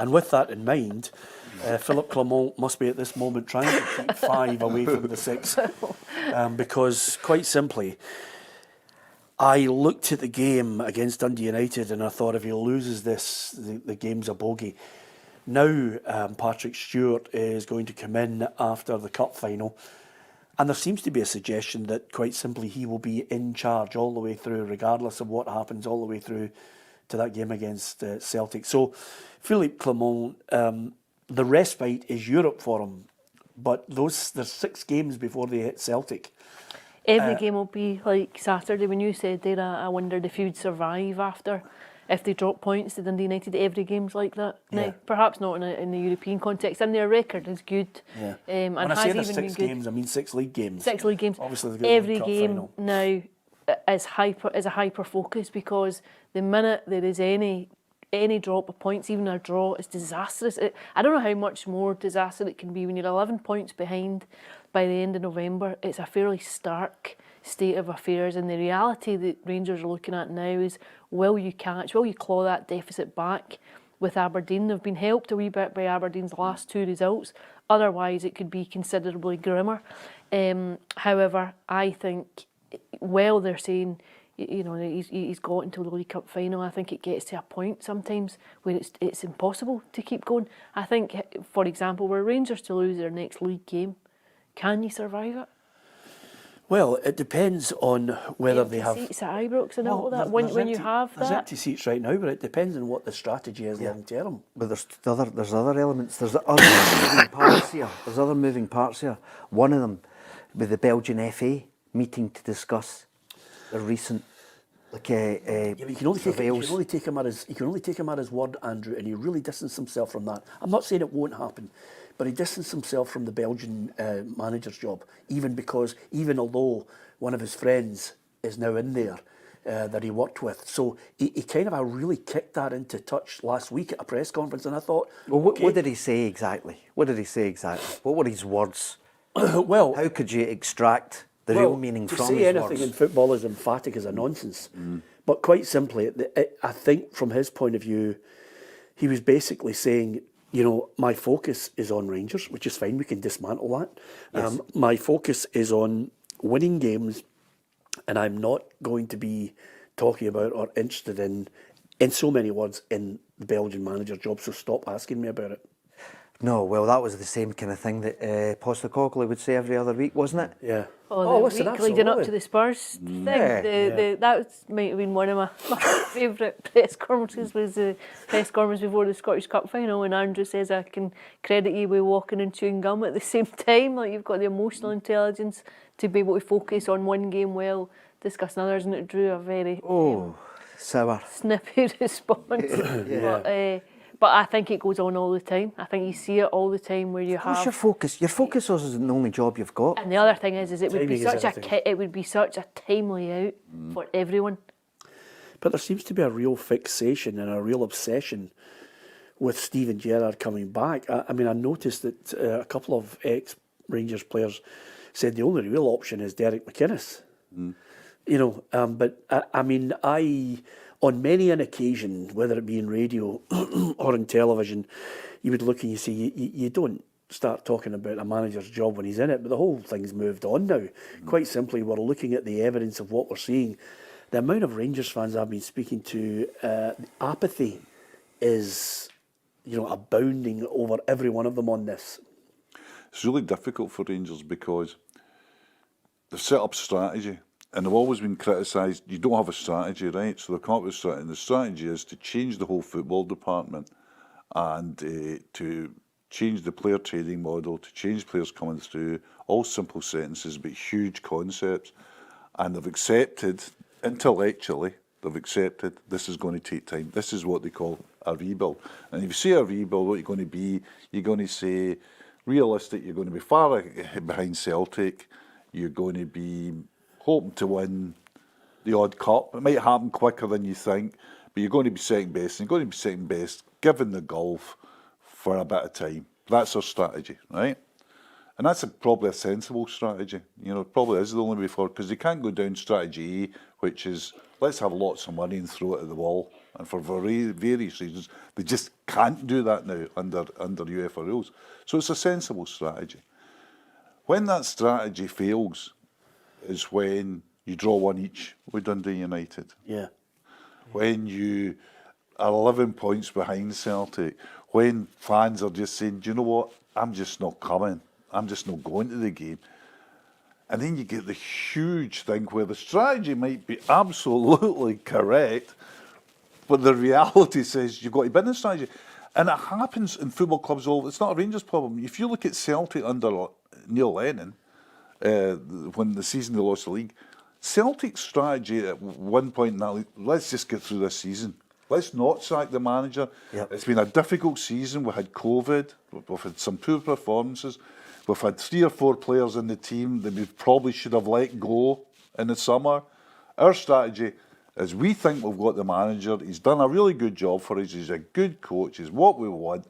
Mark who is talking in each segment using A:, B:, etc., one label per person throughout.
A: And with that in mind, Philippe Clement must be at this moment trying to keep 5 away from the 6. Because, quite simply, I looked at the game against Dundee United and I thought if he loses this, the game's a bogey. Now Patrick Stewart is going to come in after the cup final. And there seems to be a suggestion that, quite simply, he will be in charge all the way through, regardless of what happens, all the way through to that game against Celtic. So, Philippe Clement, the respite is Europe for him. But there's 6 games before they hit Celtic.
B: Every game will be like Saturday. When you said there, I wondered if you'd survive after, if they drop points to Dundee United. Every game's like that.
A: Yeah.
B: Now, perhaps not in the European context, and their record is good.
A: Yeah.
B: And
A: when I
B: has
A: say
B: even
A: there's
B: been
A: 6
B: good.
A: games, I mean 6 league games.
B: 6 league games.
A: Obviously, they've got
B: every
A: the cup
B: game
A: final.
B: now is a hyper focus, because the minute there is any drop of points, even a draw, is disastrous. I don't know how much more disaster it can be when you're 11 points behind by the end of November. It's a fairly stark state of affairs, and the reality that Rangers are looking at now is, will you claw that deficit back with Aberdeen? They've been helped a wee bit by Aberdeen's last 2 results. Otherwise, it could be considerably grimmer. However, I think, while they're saying, you know, he's got until the League Cup final, I think it gets to a point sometimes where it's impossible to keep going. I think, for example, were Rangers to lose their next league game, can you survive it?
A: Well, it depends on whether they have
B: seats at Ibrox and all that. When you have
A: there's
B: that,
A: empty seats right now, but it depends on what the strategy is long term.
C: But there's other elements. There's other moving parts here. There's other moving parts here. One of them with the Belgian FA meeting to discuss the recent
A: But you can only take him at his word, Andrew, and he really distanced himself from that. I'm not saying it won't happen, but he distanced himself from the Belgian manager's job, even although one of his friends is now in there that he worked with. So he kind of really kicked that into touch last week at a press conference, and I thought,
C: well, what did he say exactly? What were his words?
A: Well,
C: how could you extract the real meaning from his words?
A: To say anything in football as emphatic as a nonsense. But quite simply, I think from his point of view, he was basically saying, you know, my focus is on Rangers, which is fine, we can dismantle that. Yes. My focus is on winning games, and I'm not going to be talking about or interested in so many words, in the Belgian manager job, so stop asking me about it.
C: No, well, that was the same kind of thing that Postecoglou would say every other week, wasn't it?
A: Yeah.
B: Listen, leading up to the Spurs thing. That might have been one of my favourite press conferences, was the press conference before the Scottish Cup final, when Andrew says, I can credit you with walking and chewing gum at the same time. Like, you've got the emotional intelligence to be able to focus on one game while discussing others, and it drew a very
C: sour,
B: snippy response. But I think it goes on all the time. I think you see it all the time where you have.
C: What's your focus? Your focus isn't the only job you've got.
B: And the other thing is it would be such a timely out for everyone.
A: But there seems to be a real fixation and a real obsession with Steven Gerrard coming back. I mean, I noticed that a couple of ex-Rangers players said the only real option is Derek McInnes. You know, but I mean, on many an occasion, whether it be in radio or in television, you would look and you say, you don't start talking about a manager's job when he's in it, but the whole thing's moved on now. Quite simply, we're looking at the evidence of what we're seeing. The amount of Rangers fans I've been speaking to, apathy is, you know, abounding over every one of them on this.
D: It's really difficult for Rangers because they've set up strategy. And they've always been criticised, you don't have a strategy, right? So they've come up with a strategy. And the strategy is to change the whole football department and to change the player trading model, to change players coming through, all simple sentences but huge concepts. And they've accepted, intellectually, this is going to take time. This is what they call a rebuild. And if you say a rebuild, what you're going to be, you're going to say, realistic, you're going to be far behind Celtic, you're going to be hoping to win the odd cup. It might happen quicker than you think, but you're going to be second best. And you're going to be second best, given the golf, for a bit of time. That's our strategy, right? And that's probably a sensible strategy. You know, it probably is the only way forward, because they can't go down strategy A, which is, let's have lots of money and throw it at the wall. and for various reasons, they just can't do that now under UEFA rules. So it's a sensible strategy. When that strategy fails is when you draw one each with Dundee United.
A: Yeah.
D: When you are 11 points behind Celtic, when fans are just saying, do you know what, I'm just not coming, I'm just not going to the game. And then you get the huge thing where the strategy might be absolutely correct, but the reality says you've got to bend the strategy. And it happens in football clubs all. It's not a Rangers problem. If you look at Celtic under Neil Lennon, when the season they lost the league, Celtic's strategy at one point in that league, let's just get through this season. Let's not sack the manager.
C: Yep.
D: It's been a difficult season. We had COVID. We've had some poor performances. We've had 3 or 4 players in the team that we probably should have let go in the summer. Our strategy is we think we've got the manager. He's done a really good job for us. He's a good coach. He's what we want.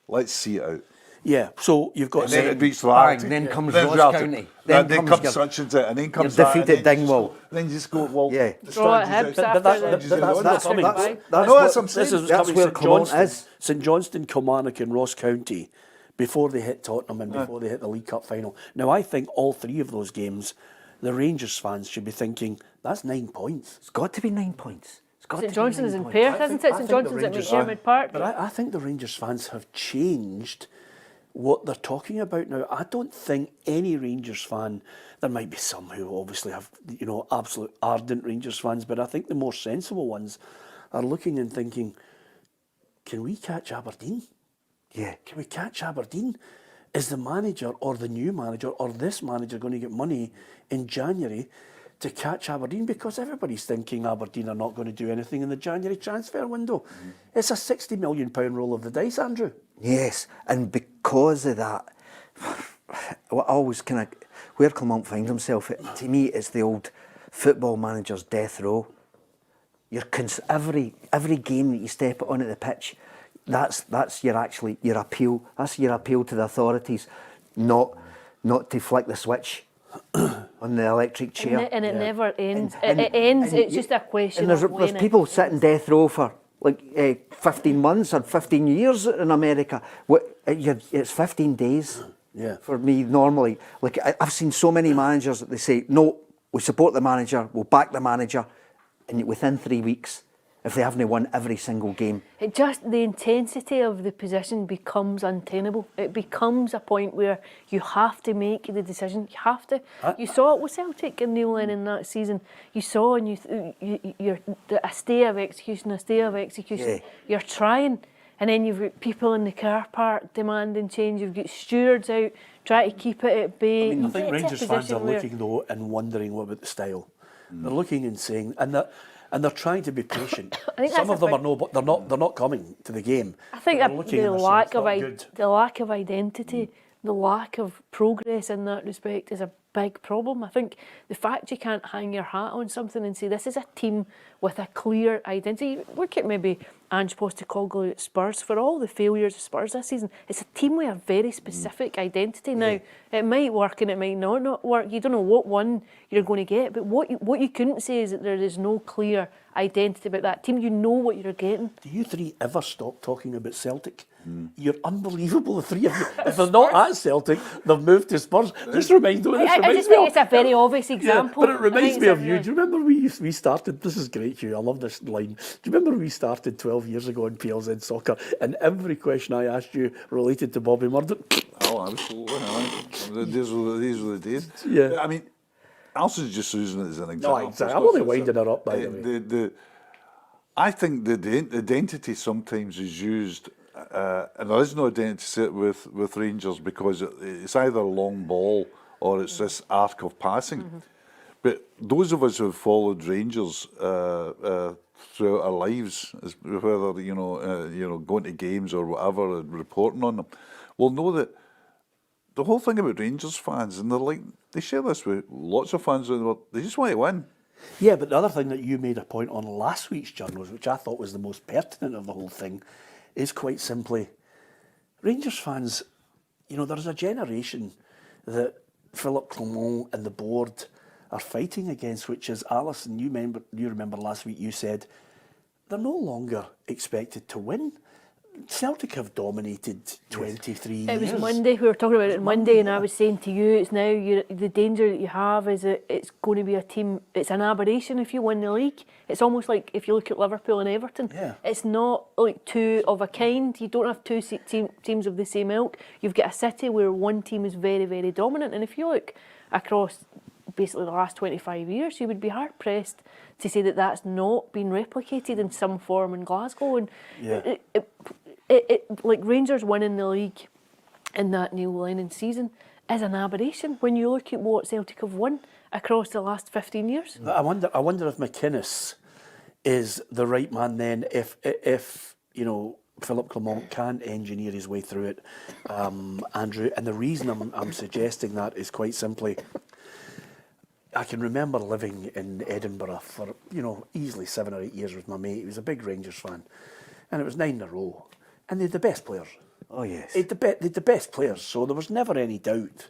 D: Let's see it out.
A: Yeah, so you've got...
D: And then it beats reality.
C: Then comes
D: Then
C: Ross
D: reality.
C: County.
D: Then
C: Then
D: comes
C: comes
D: such and that, and then comes
C: you're
D: that, and
C: defeated
D: then you just
C: Dingwall.
D: go- Then you just go, well,
C: Yeah.
D: the
B: Draw at
D: strategy's
B: Hibs
D: out.
B: after
A: that-
B: the
A: that- that's
B: that's
A: coming.
B: bye.
C: That's
D: No,
C: what-
D: that's what I'm
A: This
D: saying.
A: is
C: That's
A: coming
C: where
A: St
C: Clement
A: Johnstone,
C: is.
A: St Johnstone, Kilmarnock and Ross County before they hit Tottenham and before they hit the League Cup final. Now, I think all 3 of those games, the Rangers fans should be thinking, that's 9 points.
C: It's got to be 9 points. It's got to
B: St
C: be
B: Johnstone's
C: 9
B: in
C: points.
B: Perth,
A: I
B: isn't
A: think-
B: it?
A: I
B: St
A: think the
B: Johnstone's at
A: Rangers-
B: McDiarmid Park.
A: But I think the Rangers fans have changed what they're talking about now. I don't think any Rangers fan, there might be some who obviously have, absolute ardent Rangers fans, but I think the more sensible ones are looking and thinking, can we catch Aberdeen?
C: Yeah.
A: Can we catch Aberdeen? Is the manager or the new manager or this manager going to get money in January to catch Aberdeen? Because everybody's thinking Aberdeen are not going to do anything in the January transfer window. It's a £60 million roll of the dice, Andrew.
C: Yes, and because of that, what I always kind of, where Clement finds himself, to me, it's the old football manager's death row. Every game that you step onto the pitch, that's your appeal. That's your appeal to the authorities, not to flick the switch on the electric chair.
B: And it never ends.
C: And-
B: it ends.
C: and
B: It's
C: you-
B: just a question
C: And there's
B: of when
C: people sitting death row for 15 months or 15 years in America. It's 15 days
A: Yeah.
C: for me normally. Like I've seen so many managers that they say, no, we support the manager, we'll back the manager, and within 3 weeks, if they haven't won every single game.
B: It just, the intensity of the position becomes untenable. It becomes a point where you have to make the decision. You have to. You saw it with Celtic and Neil Lennon that season. You saw, and you're a stay of execution.
C: Yeah.
B: You're trying, and then you've got people in the car park demanding change. You've got stewards out trying to keep it at bay.
A: I
B: You
A: think
B: get to a
A: Rangers fans
B: position
A: are
B: where-
A: looking though and wondering what about the style. They're looking and saying, and they're trying to be patient.
B: I think
A: Some
B: that's
A: of them
B: a
A: are no, but they're not coming to the game.
B: I think
A: But
B: that
A: they're looking
B: the
A: and they're saying,
B: lack
A: "It's
B: of
A: not good."
B: the lack of identity, the lack of progress in that respect is a big problem. I think the fact you can't hang your hat on something and say this is a team with a clear identity. Look at maybe Ange Postecoglou at Spurs. For all the failures of Spurs this season, it's a team with a very specific identity. Now, it might work and it might not work. You don't know what one you're going to get, but what you couldn't say is that there is no clear identity about that team. You know what you're getting.
A: Do you 3 ever stop talking about Celtic? You're unbelievable, the 3 of you. If they're not at Celtic, they've moved to Spurs. This reminds me.
B: I just think it's a very obvious example.
A: Yeah, but it reminds
B: I think
A: me
B: it's
A: of you. Do you remember we started? This is great, Hugh. I love this line. Do you remember we started 12 years ago in PLZ Soccer, and every question I asked you related to Bobby Murdoch?
D: Oh, absolutely. Aye. These were the days.
A: Yeah.
D: I mean, Alson's just using it as an example.
A: exactly. I'm only winding her up, by the way.
D: I think the identity sometimes is used, and there is no identity with Rangers because it's either a long ball or it's this arc of passing. But those of us who have followed Rangers throughout our lives, whether going to games or whatever, and reporting on them, will know that the whole thing about Rangers fans, and they share this with lots of fans in the world, they just want to win.
A: Yeah, but the other thing that you made a point on last week's journals, which I thought was the most pertinent of the whole thing, is quite simply, Rangers fans, there's a generation that Philippe Clement and the board are fighting against, which is, Alison, you remember last week you said, they're no longer expected to win. Celtic have dominated 23 years.
B: It was Monday, we were talking about it on Monday, and I was saying to you, it's now the danger that you have is that it's going to be a team, it's an aberration if you win the league. It's almost like if you look at Liverpool and Everton, it's not like two of a kind. You don't have two teams of the same ilk. You've got a City where one team is very, very dominant, and if you look across basically the last 25 years, you would be hard pressed to say that that's not been replicated in some form in Glasgow. And like Rangers winning the league in that Neil Lennon season is an aberration when you look at what Celtic have won across the last 15 years.
A: I wonder if McInnes is the right man then, if you know, Philippe Clement can't engineer his way through it, Andrew. And the reason I'm suggesting that is quite simply, I can remember living in Edinburgh for, you know, easily 7 or 8 years with my mate. He was a big Rangers fan, and it was 9 in a row. And they had the best players.
C: Oh, yes.
A: They had the best players, so there was never any doubt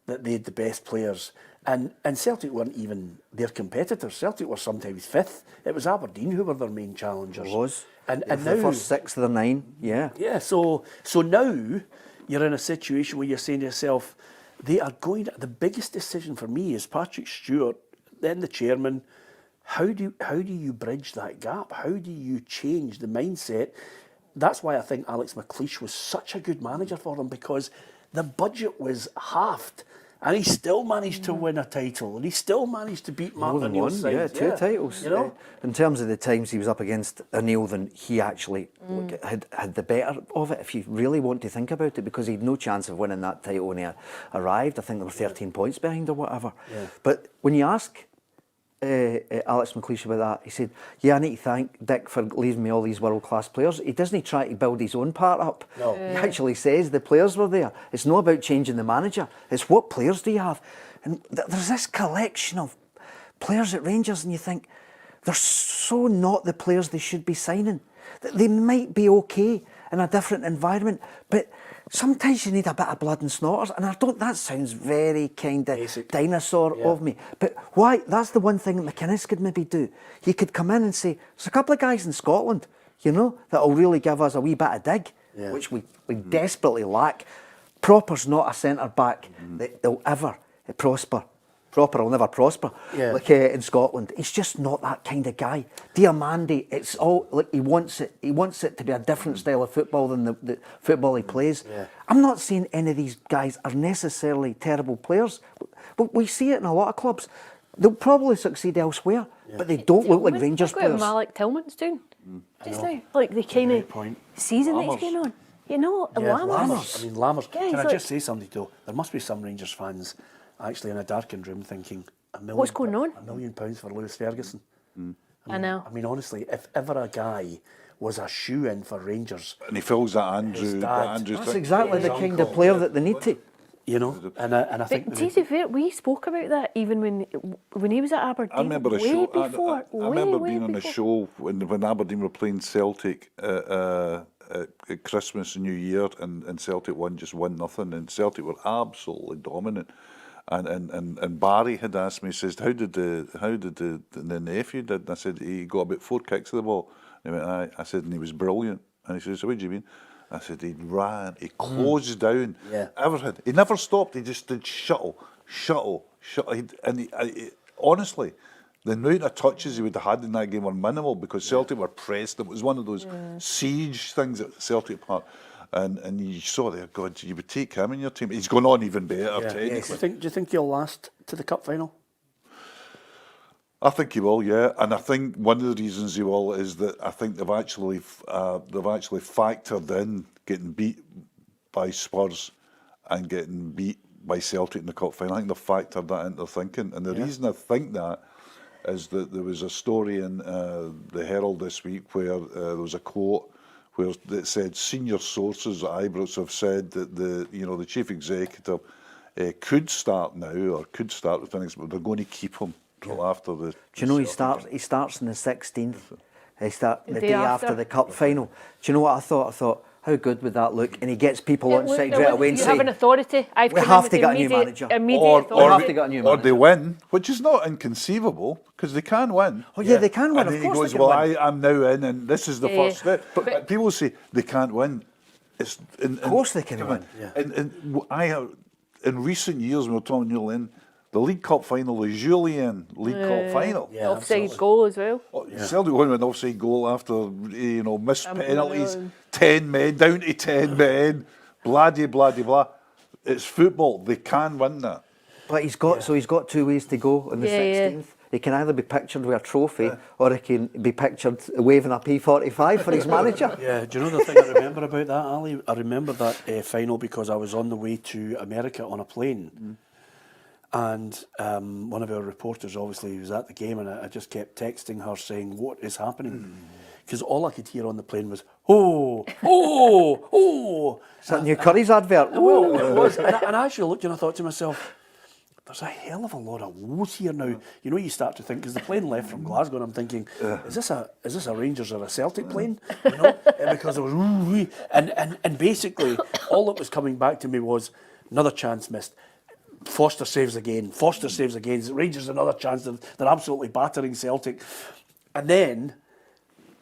A: that they had the best players. And Celtic weren't even their competitors. Celtic were sometimes fifth. It was Aberdeen who were their main challengers.
C: It was.
A: And
C: For
A: now,
C: the first 6 of the 9, yeah.
A: yeah, so now you're in a situation where you're saying to yourself, they are going to, the biggest decision for me is Patrick Stewart, then the chairman. How do you bridge that gap? How do you change the mindset? That's why I think Alex McLeish was such a good manager for them, because the budget was halved and he still managed to win a title, and he still managed to beat Martin
C: More than
A: O'Neill's
C: one,
A: side.
C: two titles.
A: You know?
C: In terms of the times he was up against O'Neill, then he actually had the better of it, if you really want to think about it, because he had no chance of winning that title when he arrived. I think there were 13 points behind or whatever. Yeah. But when you ask Alex McLeish about that, he said, yeah, I need to thank Dick for leaving me all these world-class players. He doesn't try to build his own part up.
A: No.
C: He actually says the players were there. It's not about changing the manager. It's what players do you have? And there's this collection of players at Rangers, and you think, they're so not the players they should be signing. They might be okay in a different environment, but sometimes you need a bit of blood and snorters, and that sounds very kind of
A: basic
C: dinosaur of me. But why? That's the one thing that McInnes could maybe do. He could come in and say, there's a couple of guys in Scotland, you know, that'll really give us a wee bit of dig, which we desperately lack. Proper's not a centre-back that'll ever prosper. Proper will never prosper, like in Scotland. He's just not that kind of guy. Diamandi, it's all like he wants it. He wants it to be a different style of football than the football he plays. I'm not saying any of these guys are necessarily terrible players, but we see it in a lot of clubs. They'll probably succeed elsewhere, but they don't look like Rangers
B: Look at what
C: players.
B: Malik Tillman's doing just now. Like the kind of season that's going on. You know,
A: Lammers. I mean, Lammers.
B: Yeah,
A: Can I
B: like,
A: just say something though? There must be some Rangers fans actually in a darkened room thinking,
B: what's going on?
A: £1 million for Lewis Ferguson.
B: I know.
A: I mean, honestly, if ever a guy was a shoe-in for Rangers,
D: And he fills that Andrew.
C: That's exactly the kind of player that they need to.
A: you know, and I think.
B: But to be fair, we spoke about that even when he was at Aberdeen.
D: I remember a
B: way
D: show.
B: Before,
D: I remember
B: way
D: being on a
B: before.
D: show when Aberdeen were playing Celtic at Christmas and New Year, and Celtic won just 1-0, and Celtic were absolutely dominant. And Barry had asked me, he says, how did the nephew did? And I said, he got about 4 kicks of the ball. And he went, aye. I said, and he was brilliant. And he says, so what do you mean? I said, he ran, he closed down, everything. He never stopped, he just did shuttle. Honestly, the amount of touches he would have had in that game were minimal, because Celtic were pressed. It was one of those siege things at Celtic Park. And you saw there, God, you would take him in your team. He's gone on even better, technically.
A: Do you think he'll last to the cup final?
D: I think he will, yeah. And I think one of the reasons he will is that I think they've actually factored in getting beat by Spurs and getting beat by Celtic in the cup final. I think they've factored that into their thinking. And the reason I think that is that there was a story in the Herald this week where there was a quote where it said senior sources at Ibrox have said that the chief executive could start now or could start with things, but they're going to keep him till after the.
C: Do you know he starts on the 16th? The day after the cup final. Do you know what I thought? I thought How good would that look? And he gets people on side right away and
B: you
C: say,
B: have an authority. I've
C: we
B: come
C: have
B: in
C: to
B: with
C: get a new
B: immediate-
C: manager.
B: Immediate
C: Or
B: authority.
C: have to get a new
D: or they
C: manager.
D: win, which is not inconceivable because they can win.
C: Oh yeah, they can win.
D: And
C: Of
D: then he
C: course
D: goes,
C: they can
D: well,
C: win.
D: I'm now in, and this is the
B: Yeah,
D: first step.
B: but-
D: But people say they can't win. It's of
C: course they can win.
D: And I have, in recent years, when we're talking New Zealand, the League Cup final, the Julian League Cup final.
A: Yeah,
B: Offside
A: absolutely.
B: goal as well.
D: Celtic won with an offside goal after missed penalties,
B: Unbelievable.
D: 10 men down to 10 men, blah de blah de blah. It's football. They can win that.
C: But he's got 2 ways to go on the
B: Yeah, yeah.
C: 16th. He can either be pictured with a trophy or he can be pictured waving a P45 for his manager.
A: Yeah, do you know the thing I remember about that, Ali? I remember that final because I was on the way to America on a plane. And one of our reporters obviously was at the game, and I just kept texting her saying, what is happening? Because all I could hear on the plane was, oh, oh, oh.
C: Is that new Curry's advert?
A: Well, it was. And I actually looked and I thought to myself, there's a hell of a lot of woes here now. You know, you start to think, because the plane left from Glasgow, and I'm thinking, is this a Rangers or a Celtic plane? You know, because there was ooh, and basically all that was coming back to me was another chance missed. Foster saves again. Rangers another chance. They're absolutely battering Celtic, and then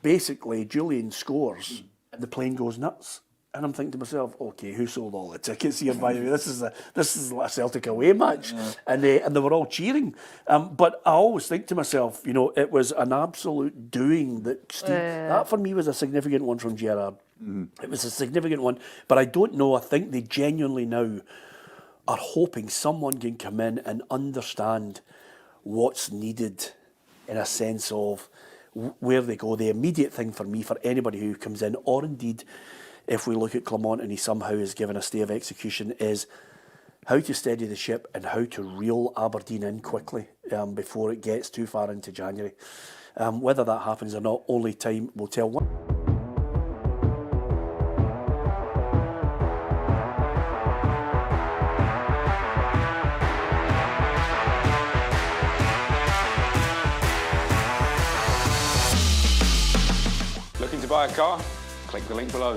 A: basically Julian scores and the plane goes nuts. And I'm thinking to myself, okay, who sold all the tickets here? By the way, this is a Celtic away match, and they were all cheering. But I always think to myself, it was an absolute doing that Steve. That for me was a significant one from Gerrard. It was a significant one, but I don't know. I think they genuinely now are hoping someone can come in and understand what's needed, in a sense of where they go. The immediate thing for me, for anybody who comes in, or indeed, if we look at Clement and he somehow is given a stay of execution, is how to steady the ship and how to reel Aberdeen in quickly before it gets too far into January. Whether that happens or not, only time will tell.
E: Looking to buy a car? Click the link below.